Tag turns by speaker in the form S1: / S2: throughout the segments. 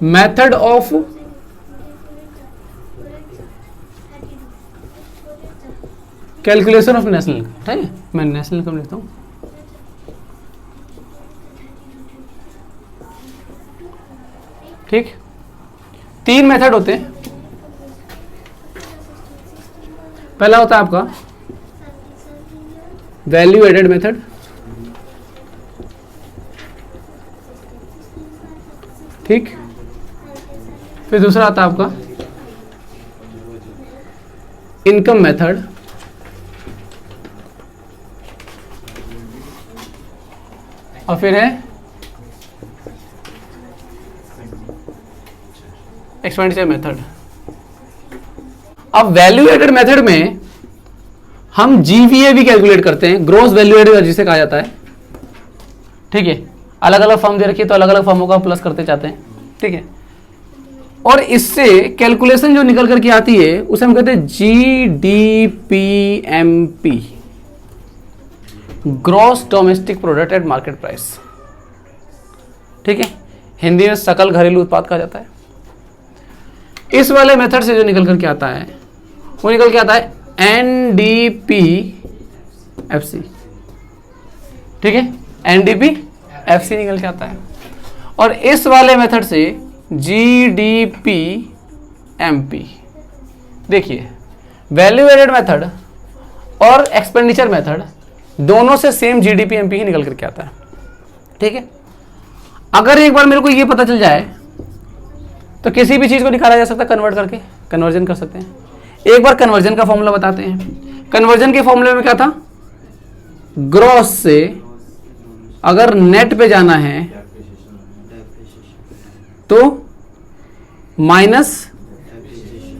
S1: Method of calculation of national income, ठीक है, मैं नेशनल इनकम लिखता हूं। ठीक, 3 मेथड होते हैं। पहला होता है आपका वैल्यू एडेड मेथड, ठीक, फिर दूसरा आता है आपका इनकम मेथड, और फिर है एक्सपेंडिचर मेथड। अब वैल्यू एडेड मेथड में हम जीवीए भी कैलकुलेट करते हैं, ग्रॉस वैल्यू एडेड जिसे कहा जाता है, ठीक है। अलग अलग फॉर्म दे रखी है तो अलग अलग फॉर्मों का प्लस करते जाते हैं, ठीक है। और इससे कैलकुलेशन जो निकल करके आती है उसे हम कहते हैं जीडीपीएमपी, gross domestic product at market price, ठीक है। हिंदी में सकल घरेलू उत्पाद कहा जाता है। इस वाले मेथड से जो निकल करके आता है वो निकल के आता है एनडीपीएफसी, ठीक है, एनडीपीएफसी निकल के आता है। और इस वाले मेथड से जीडीपीएमपी। देखिए, वैल्यू एडेड मेथड और एक्सपेंडिचर मेथड दोनों से सेम जीडीपीएमपी ही निकल करके आता है, ठीक है। अगर एक बार मेरे को ये पता चल जाए तो किसी भी चीज को निकाला जा सकता है कन्वर्ट करके, कन्वर्जन कर सकते हैं। एक बार कन्वर्जन का फॉर्मूला बताते हैं। कन्वर्जन के फॉर्मूले में क्या था, ग्रॉस से अगर नेट पे जाना है तो माइनस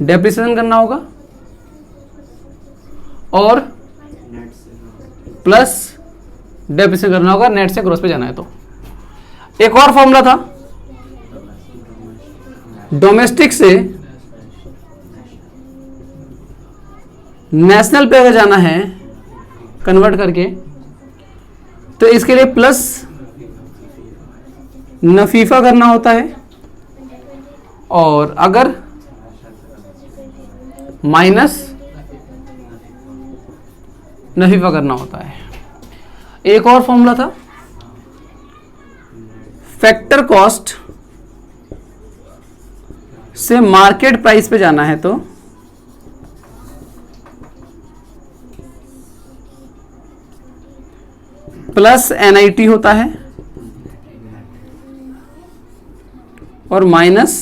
S1: डेप्रिसिएशन करना होगा और प्लस डेप्रिसिएशन करना होगा, नेट से ग्रॉस पे जाना है तो। एक और फॉर्मूला था, डोमेस्टिक से नेशनल पे अगर जाना है कन्वर्ट करके तो इसके लिए प्लस नफीफा करना होता है और अगर माइनस नफीफा करना होता है। एक और फॉर्मूला था, फैक्टर कॉस्ट से मार्केट प्राइस पे जाना है तो प्लस एनआईटी होता है और माइनस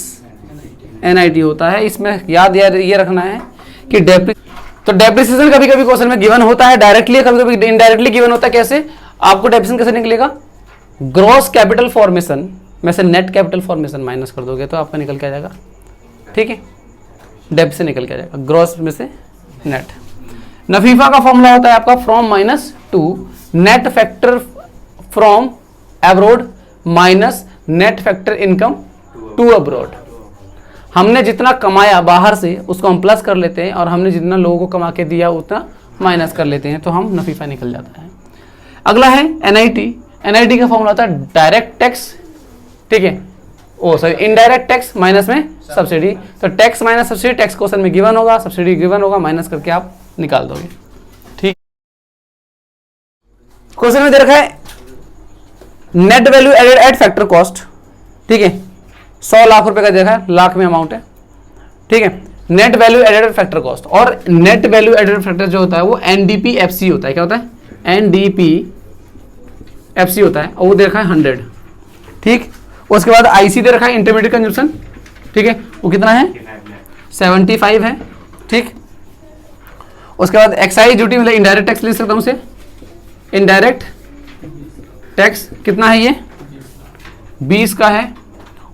S1: एनआईटी होता है। इसमें याद ये रखना है कि डेप्रिसिएशन कभी कभी क्वेश्चन में गिवन होता है डायरेक्टली, कभी कभी इनडायरेक्टली गिवन होता है। कैसे आपको डेप्रिसिएशन कैसे निकलेगा, ग्रॉस कैपिटल फॉर्मेशन में से नेट कैपिटल फॉर्मेशन माइनस कर दोगे तो आपका निकल के आ जाएगा, ठीक है, डेप से निकल के आ जाएगा, ग्रॉस में से नेट। नफीफा का फॉर्मूला होता है आपका from minus to net factor from abroad minus net factor income to abroad. हमने जितना कमाया बाहर से उसको हम प्लस कर लेते हैं और हमने जितना लोगों को कमा के दिया उतना माइनस कर लेते हैं तो हम नफीफा निकल जाता है। अगला है एनआईटी। एनआईटी का फॉर्मूला होता है डायरेक्ट टैक्स, ठीक है, इनडायरेक्ट टैक्स माइनस में सब्सिडी। तो tax minus subsidy, tax question में गिवन होगा, सब्सिडी गिवन होगा, माइनस करके आप निकाल दोगे, ठीक। क्वेश्चन में दे रखा है net value added at factor cost, ठीक है, 100 लाख रुपए का देखा है, लाख में अमाउंट है, ठीक है। Net value added factor cost और नेट वैल्यू एडेड फैक्टर जो होता है वो एनडीपीएफसी होता है। क्या होता है, एनडीपीएफसी होता है और वो दे रखा है 100, ठीक। उसके बाद आईसी दे रखा है इंटरमीडिएट कंजम्पशन, ठीक है, वो कितना है 75 है, ठीक। उसके बाद एक्साइज ड्यूटी मतलब इनडायरेक्ट टैक्स ले सकता हूं उसे, इनडायरेक्ट टैक्स कितना है ये 20 का है।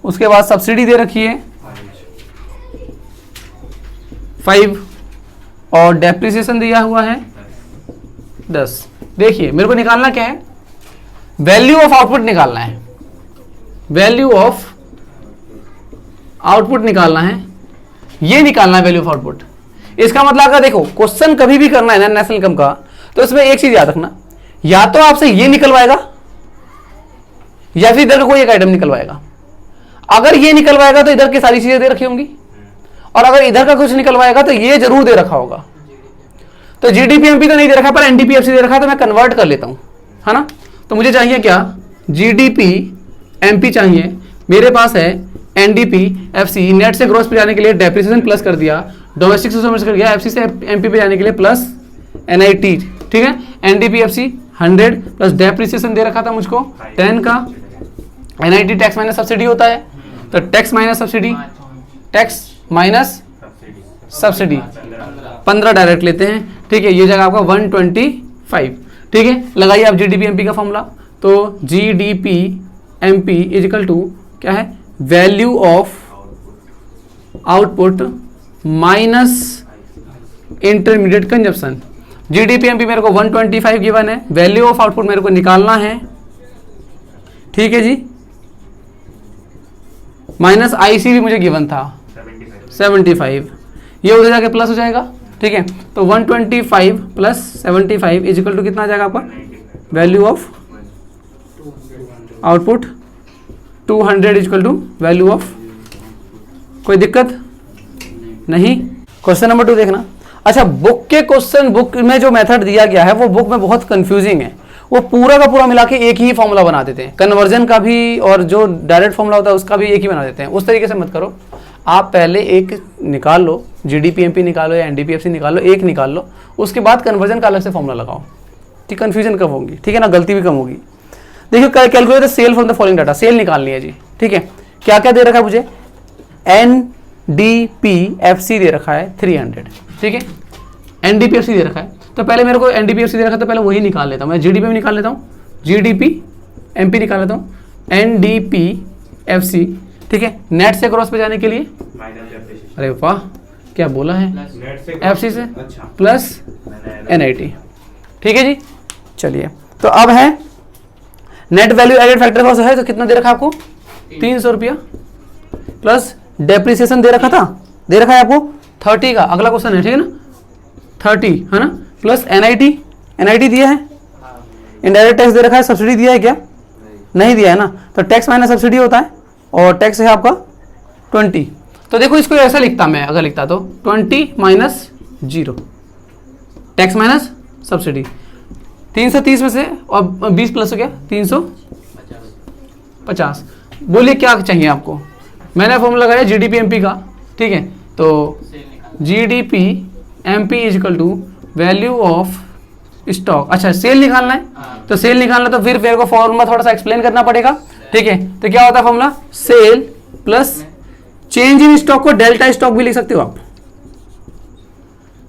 S1: उसके बाद सब्सिडी दे रखी है 5 और डेप्रिसिएशन दिया हुआ है 10। देखिए मेरे को निकालना क्या है, वैल्यू ऑफ आउटपुट निकालना है, वैल्यू ऑफ आउटपुट निकालना है, ये निकालना है वैल्यू ऑफ आउटपुट। इसका मतलब अगर देखो क्वेश्चन कभी भी करना है ना नेशनल इनकम का तो इसमें एक चीज याद रखना, या तो आपसे ये निकलवाएगा या फिर इधर कोई एक आइटम निकलवाएगा। अगर ये निकलवाएगा तो इधर की सारी चीजें दे रखी होंगी, और अगर इधर का कुछ निकलवाएगा तो ये जरूर दे रखा होगा। तो जीडीपी एमपी तो नहीं दे रखा, पर एनडीपीएफसी दे रखा है, तो मैं कन्वर्ट कर लेता हूं, है ना। तो मुझे चाहिए क्या, जीडीपी एमपी चाहिए, मेरे पास है एनडीपीएफसी। नेट से ग्रॉस पे जाने के लिए डेप्रिसिएशन प्लस कर दिया, डोमेस्टिक से कर दिया, एफसी से एमपी पे जाने के लिए प्लस एनआईटी, ठीक है। एनडीपीएफसी 100 प्लस डेप्रिसिएशन दे रखा था मुझको 10 का, एनआईटी टैक्स माइनस सब्सिडी होता है, तो tax minus subsidy, tax minus subsidy 15 direct लेते हैं, ठीक है। ये जगह आपका 125, ठीक है। लगाइए आप जीडीपी एमपी का फॉर्मूला, तो GDP MP is equal to क्या है, value of output minus intermediate consumption. GDP MP मेरे को 125 गिवन है, वैल्यू ऑफ आउटपुट मेरे को निकालना है, ठीक है जी, माइनस आईसी भी मुझे गिवन था 75, ये उधर जाके प्लस हो जाएगा, ठीक है। तो 125 प्लस 75 इज इक्वल टू कितना आ जाएगा आपका, वैल्यू ऑफ आउटपुट 200 is equal to value of, कोई दिक्कत नहीं। क्वेश्चन नंबर 2 देखना। अच्छा, बुक के क्वेश्चन, बुक में जो मेथड दिया गया है वो बुक में बहुत कंफ्यूजिंग है, वो पूरा का पूरा मिला के एक ही फॉर्मूला बना देते हैं, कन्वर्जन का भी और जो डायरेक्ट फॉर्मूला होता है उसका भी एक ही बना देते हैं। उस तरीके से मत करो, आप पहले एक निकाल लो, जीडीपी एमपी निकालो या एनडीपीएफसी निकाल लो, एक निकाल लो, उसके बाद कन्वर्जन का अलग से फॉर्मूला लगाओ, ठीक, कन्फ्यूजन कम होगी, ठीक है ना, गलती भी कम होगी। देखिए, calculate the sale from the following data, sale निकालनी है जी, ठीक है। क्या क्या दे रखा है मुझे, एनडीपीएफसी दे रखा है 300, ठीक है, एनडीपीएफसी दे रखा है, तो पहले मेरे को एनडीपीएफसी दे रखा है, तो पहले वही निकाल लेता हूँ मैं, जीडीपी में निकाल लेता हूँ, जीडीपी एमपी निकाल लेता हूँ, एनडीपीएफसी, ठीक है। नेट से क्रॉस पे जाने के लिए, अरे वाह क्या बोला है, एफसी से प्लस एनआईटी, ठीक है जी। चलिए, तो अब है net value added factor cost है, तो कितना दे रखा आपको, 300 रुपया, प्लस डेप्रिसिएशन दे रखा था, दे रखा है आपको 30 का, अगला क्वेश्चन है, ठीक है ना, 30 है ना, प्लस एनआईटी, एनआईटी दिया है, इनडायरेक्ट टैक्स दे रखा है, सब्सिडी दिया है क्या, नहीं दिया है ना, तो टैक्स माइनस सब्सिडी होता है, और टैक्स है आपका 20। तो देखो इसको ऐसा लिखता मैं, अगर लिखता तो 20 माइनस 0, टैक्स माइनस सब्सिडी, 330 में से और 20 प्लस हो गया 350। बोलिए क्या चाहिए आपको, मैंने फॉर्मूला लगाया जीडीपी एमपी का, ठीक है। तो GDP MP is equal to value of stock, अच्छा सेल निकालना है, तो सेल निकालना तो फिर मेरे को फॉर्मूला थोड़ा सा एक्सप्लेन करना पड़ेगा, ठीक है। तो क्या होता है formula, sale plus change in stock को डेल्टा स्टॉक भी लिख सकते हो आप,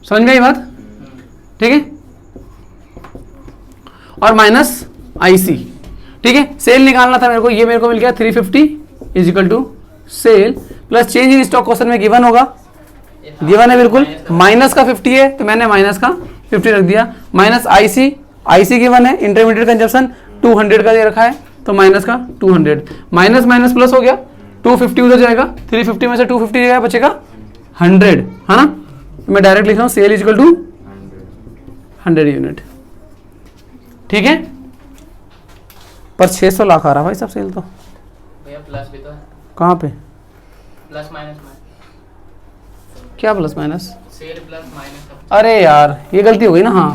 S1: समझ में आई बात, ठीक है, और माइनस आईसी, ठीक है। सेल निकालना था मेरे को, ये मेरे को मिल गया 350 is equal to sale plus change in stock question में गिवन होगा, गिवन है बिल्कुल, माइनस का 50 है तो मैंने माइनस का 50 रख दिया, माइनस आईसी, आईसी गिवन है, इंटरमीडिएट कंजप्शन 200 का दे रखा है, तो माइनस का 200, माइनस माइनस प्लस हो गया, 250 उधर जाएगा, 350 में से 250 जाएगा, बचेगा 100, है ना। तो मैं डायरेक्ट लिख रहा हूँ sale is equal to 100 unit, ठीक है। पर 600 लाख आ रहा भाई सब सेल, तो
S2: भैया प्लस भी तो है,
S1: कहाँ पे,
S2: प्लस माइनस में,
S1: क्या plus minus,
S2: sale plus minus,
S1: अरे यार ये गलती हो गई ना, हाँ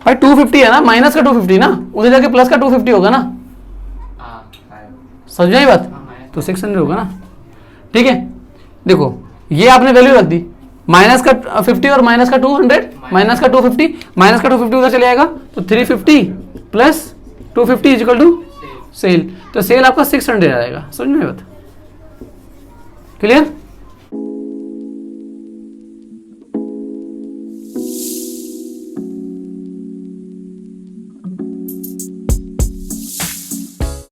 S1: भाई 250 है ना, माइनस का 250 ना, उधर जाके प्लस का 250 होगा ना, समझ में आई बात, तो 600 होगा ना, ठीक है। देखो ये आपने वैल्यू रख दी, माइनस का 50 और माइनस का 200, माइनस का 250, माइनस का 250 उधर चले आएगा, तो 350 plus 250 is equal to sale, तो सेल आपका 600 आ जाएगा, समझ में आई बात, क्लियर।